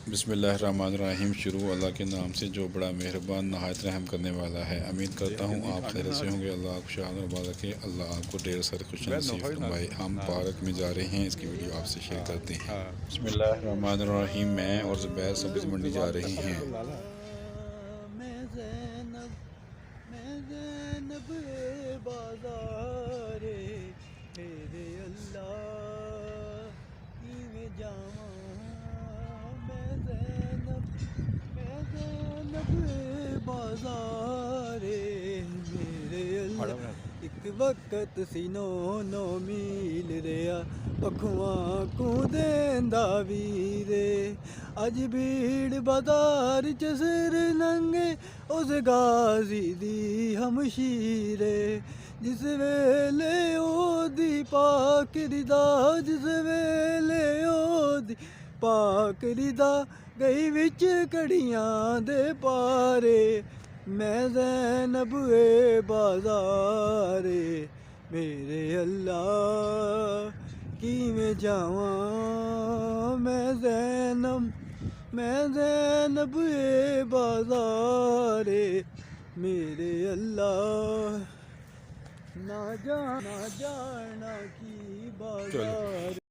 बिस्मिल्लाहिर्रहमानिर्रहीम। शुरू अल्लाह के नाम से जो बड़ा मेहरबान नहायत रहम करने वाला है। उम्मीद करता हूँ आप खैर से होंगे। अल्लाह आपको शान और बाला के अल्लाह आपको ढेर सारे खुश नसीब फरमाए। हम पार्क में जा रहे हैं, इसकी वीडियो आपसे शेयर करते हैं। बिस्मिल्लाहिर्रहमानिर्रहीम। मैं और ज़ुबैर सब्ज़ी मंडी जा रहे हैं। मेरे अल्लाह की में जावा मैं ज़ैनब बाज़ारे मेरे अल्लाह एक वक्त सीनो नो मील रिया अखुआं को देंदा वीरे अज भीड़ बाजार च सिर नंगे उस गाजी दी हमशीरे जिस वेले ओदी पाक रिदा जिस वेले ओदी पाक रिदा गई विच कड़ियां दे पारे मैं ज़ैनब बाज़ारे मेरे अल्लाह की में जावां मैं ज़ैनब बाज़ारे मेरे अल्लाह ना जाना की बाज़ार।